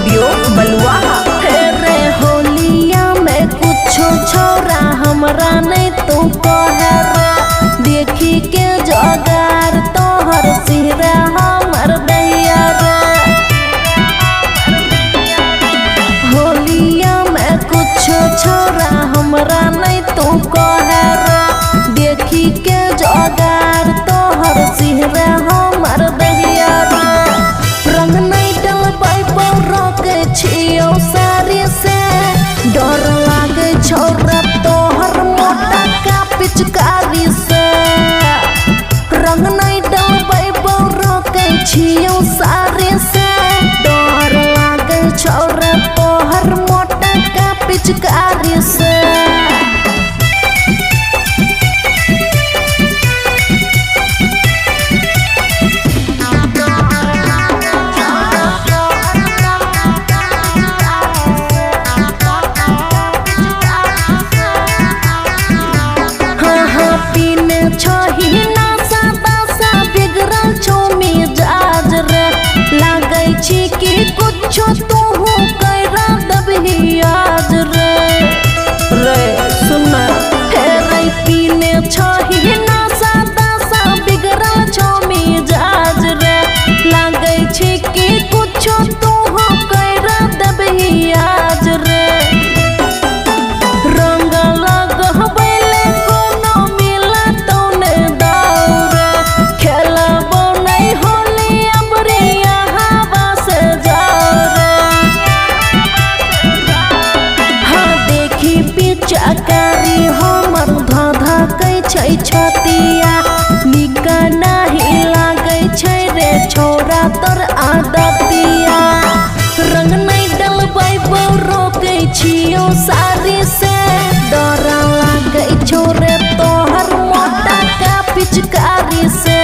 Studio बलुआ। रे होलिया में कुछो छोरा हमरा नहीं तू कहे रे, देखी के जोगार तोहर सिहरा हमर दैया रे। होलिया में कुछो छोरा हमरा नहीं तू कहे रे, देखी के जोगार तोहर सिहरा हमर दैया रे। रंग नहीं डलबै रोके छियो सारी से, डर लागे छोरा तोहर मोटा का पिचकारी से। रंग नहीं डलबै रोके छियो सारी से, डर लागे छोरा तोहर मोटा का पिचकारी से। कुछो तू कैरा दबही आज रे। रे सुना हे रे पीने छही नशा दशा बिगड़ल छो मिजाज रे, लागे छी कि कुछो तू कैरा दबही आज रे। रंग लगबैले कोनो मिला तौने दौरे, खेलबो नहीं होली अबरिया हवा से चकारी हमर धाधा कै छै छतिया, निका नहीं लागे छै रे छोरा तोर आदतिया। रंग नहीं डलबै रोके छियो सारी से, डर लागे छोरे तोहर मोटा का पिचकारी से।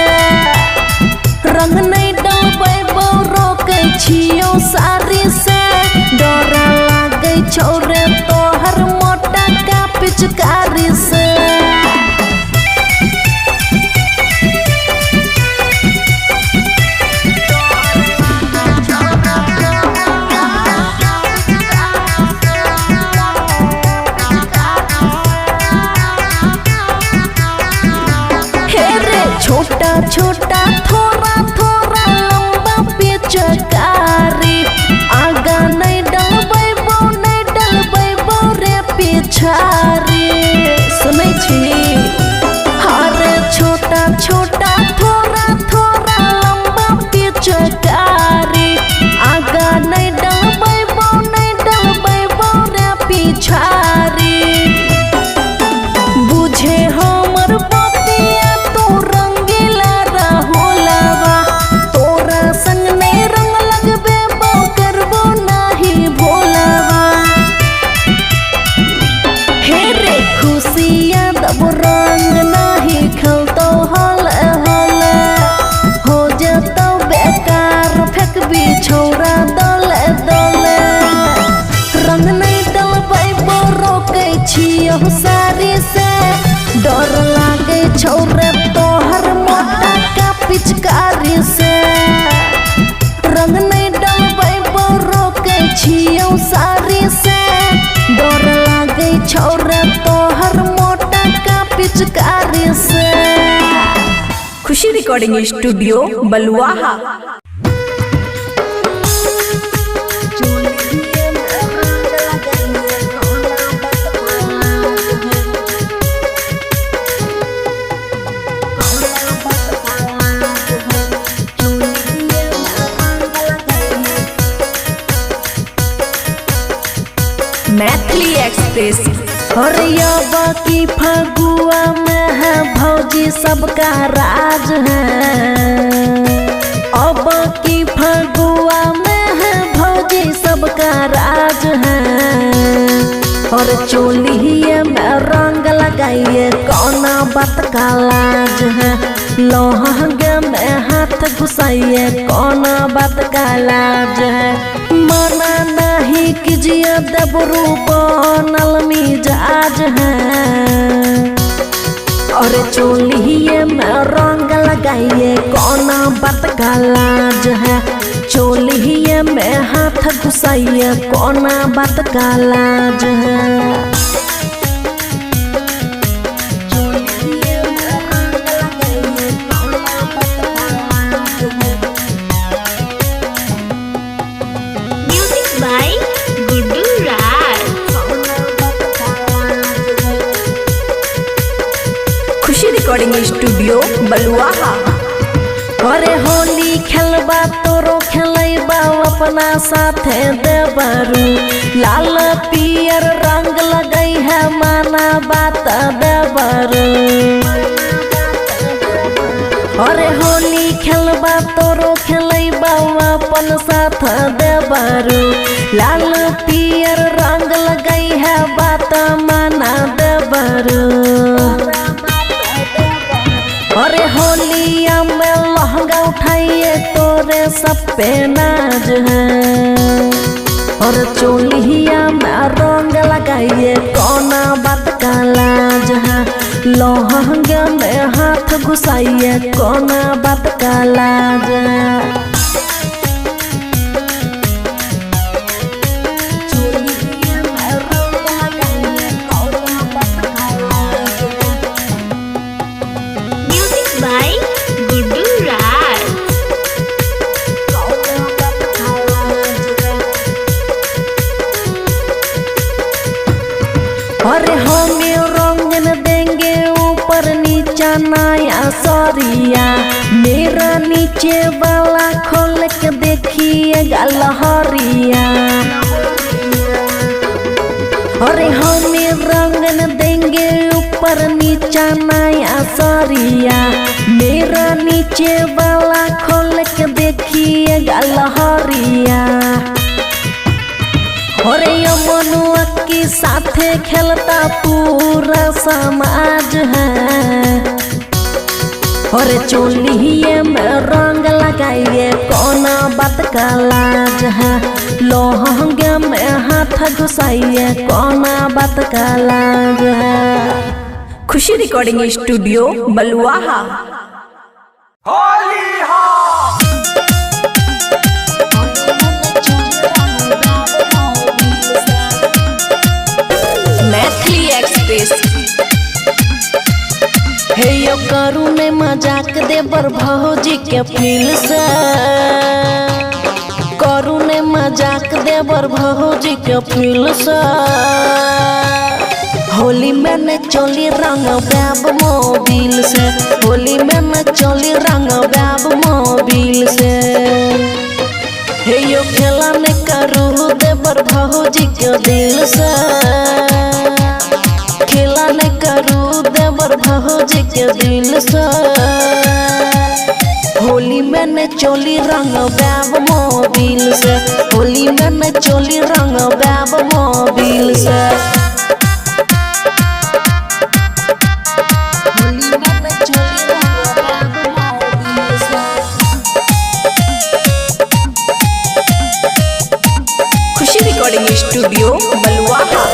रंग नहीं डलबै रोके छियो सारी से, डर लागे छोरे तोहर मोटा का पिचकारी से। छोटा छोटा थोड़ा थोड़ा लंबा पिचकारी, आगा नहीं डलबै रे पिछारी। सुनै छी हरे छोटा छोटा थोड़ा थोड़ा लंबा पिचकारी, आगा नहीं डलबै रे पिछारी। बुझे हमर बतिया तू रंगीला रहुलवा, तोरा संग नहीं रंग लगबे करबो नहीं भोलवा। हे रे खुशिया दब रंग नहीं खेलतो हले हले, हो जतो बेकार फेंकबी छोरा दले दले। रंग नहीं डलबै रोके छियो सारी से, डर लागे छोरे तोहर मोटा का पिचकारी से। रंग नहीं डलबै रोके छियो सारी से, डर लागे छोरे तोहर मोटा का पिचकारी से। खुशी रिकॉर्डिंग स्टूडियो बलुआ। मैथिली एक्सप्रेस। हरिया बाकी फगुआ में है भौजी सबका राज है, अब की फगुआ में है भौजी सबका राज है। और चोलिए में रंग लगाइए कौना बात का लाज है, लहंगे में हाथ घुसाइए कौना बात का लाज है। मना नहीं कीजिए दबरू बनल मिजाज है, और चोलिए में रंग लगाइए कौना बात का लाज है। चोलिए में हाथ घुसाइए कोना बात का लाज है। Music by Guddu Raj. खुशी रिकॉर्डिंग स्टूडियो बलुआहा। अरे होली खेलबा तोरो खेलबा अपना साथे देबरू, लाल पियर रंग लगई है माना बात देबरू। अरे होली खेलबा तोरो खेलबा अपन साथ देबरू, लाल पियर रंग लगई है बात माना देबरू। अरे होलिया में लहंगा उठाइए तोरे सब पे नाज है। और चोलिया में रंग लगाइए कोना बात का लाज है। लहंगा में हाथ घुसाइए कोना बात का लाज है। म्यूजिक बाय गुड्डू राज। अरे हमें रंग न देंगे ऊपर नीचा नया सरिया, मेरा नीचे वाला खोल के देखिएगा लहरिया। अरे हमें रंग न देंगे ऊपर नीचा नया सरिया, मेरा नीचे वाला खोल के देखिएगा लहरिया। अरे यमुनुआ के साथे खेलता पूरा समाज है। और चोलिए में रंग लगाइए कोना बात का लाज है। लहंगा में हाथ घुसाइए कोना बात का लाज है। खुशी रिकॉर्डिंग स्टूडियो बलुआहा। मैथिली एक्सप्रेस। हे यो करू ने मजाक दे बर भौजी के फील से, करू ने मजाक दे बर भौजी के फील से। होली में न चोली रंग बैब मोबिल से, होली में न चोली रंग बैब मोबिल से। हे यो खेला ने करू दे बर भौजी के दिल से, खेला ने करू देवर भौजी के दिल से। होली में न चोली रंग बैब मोबिल से, होली में न चोली रंग बैब मोबिल से। होली में न चोली रंग बैब मोबिल से। खुशी रिकॉर्डिंग स्टूडियो बलुआहा।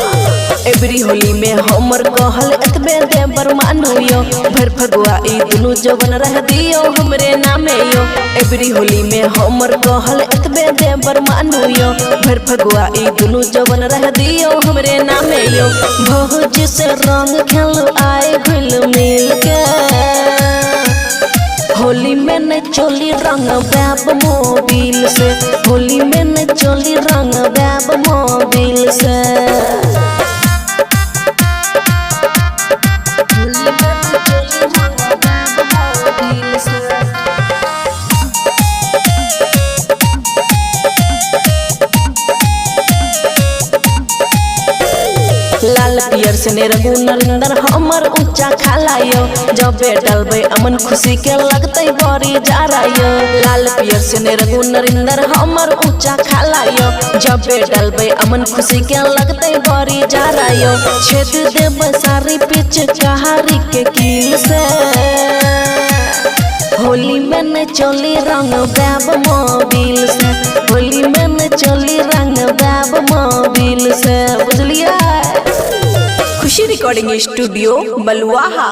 एवरी होली में हमर कहल एतबे देवर मानो यो, भर फगुआ ई दुनु जवन रह दियो हमरे नामे यो। एवरी होली में हमर कहल एतबे देवर मानो यो, भर फगुआ ई दुनु जवन रह दियो हमरे नामे यो। भौजी से रंग खेल आए घुल मिल के, होली में न चोली रंग बैब मोबिल से, होली में न चोली रंग बैब मोबिल से। होली में न चोली रंग बैब मोबिल से। लाल पियर से रघु नरिंदर हमर ऊंचा खालायो, जब डलबे अमन खुशी के लगते बड़ी जारायो। लाल पियर से रघु नरिंदर हमर ऊंचा खालायो, जब डलबे अमन खुशी के लगते बड़ी जारायो। छेद देब सारी पिच कहारी के कील से, होली में न चोली रंग बैब मोबिल से, होली में न चोली रंग बैब मोबिल से। बुझलिए। खुशी रिकॉर्डिंग स्टूडियो बलुआहा।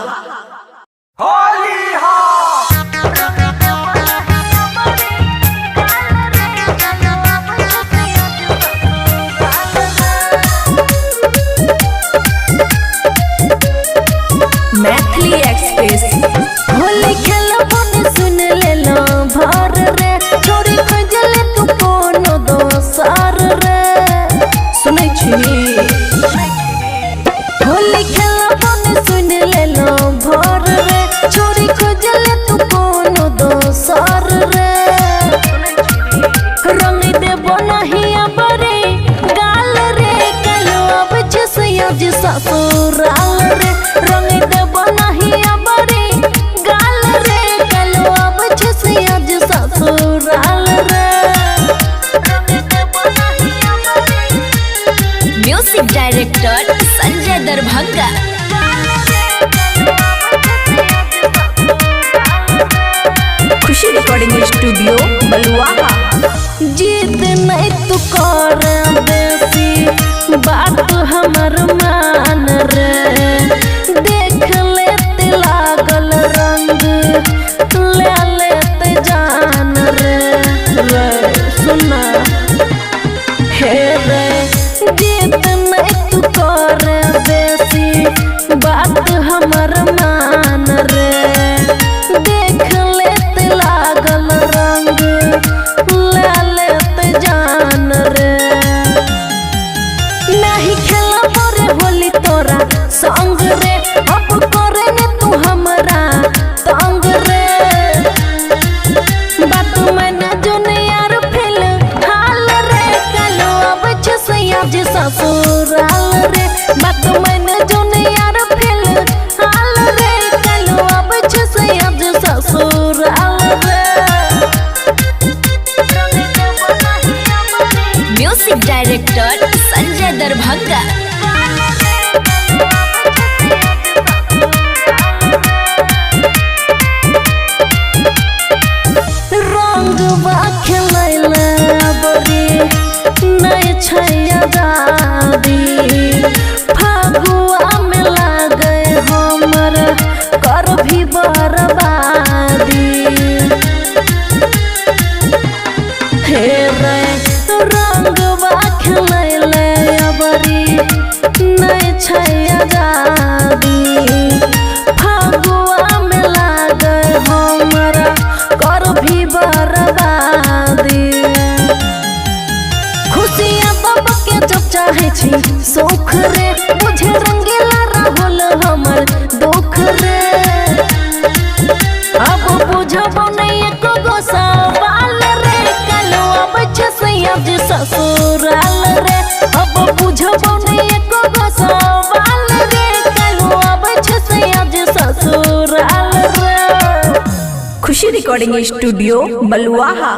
होली खेला बन सुन ले लो भोर रे छोरी खोज ले तू कोनो दोसर रे रंग देबो नहीं अबरे गाल रे कलो अब छसिया जी ससुराल रे रंग देबो नहीं अबरे गाल रे कलो अब छसिया जी ससुराल रे म्यूजिक डायरेक्टर संजय दरभंगा। खुशी रिकॉर्डिंग स्टूडियो बलुआहा। जिद नहीं तू कर बेसी बात हमर मान रे देख लेते लागल रंग ले लेते जान रे सुना हे रे जिद नहीं तू कर बेसी बात हमर मान रे देख लेते लागल रंग ले लेते जान रे नहीं खेला मोरे होली तोरा संग रे अब करे ने तू हमरा तंग रे बात मैंने जो यार फिल हाल रे कलो अब छसिया जी ससुराल रे बात मैंने जो यार फिल हाल रे कलो अब छसिया जी ससुराल रे म्यूजिक डायरेक्टर संजय दरभंगा। रंगवा खेलैले बड़ी नहीं छैया दादी फागुआ में लागे हमर कर भी बर्बादी हे रे रंगवा खेलैले बड़ी नहीं छैया दादी फागुआ में लागे हमर कर भी बर्बादी खुशियाँ बाबा के जब चाहे छी सुख रे मुझे रंगीला राहुल हमर दुख रे अब बुझबो नहीं एको गो सवाल रे कलो अब छसिया जी ससुराल रे अब बुझबो नहीं एको गो सवाल रे कलो अब छसिया जी ससुराल रे। खुशी रिकॉर्डिंग स्टूडियो बलुआहा।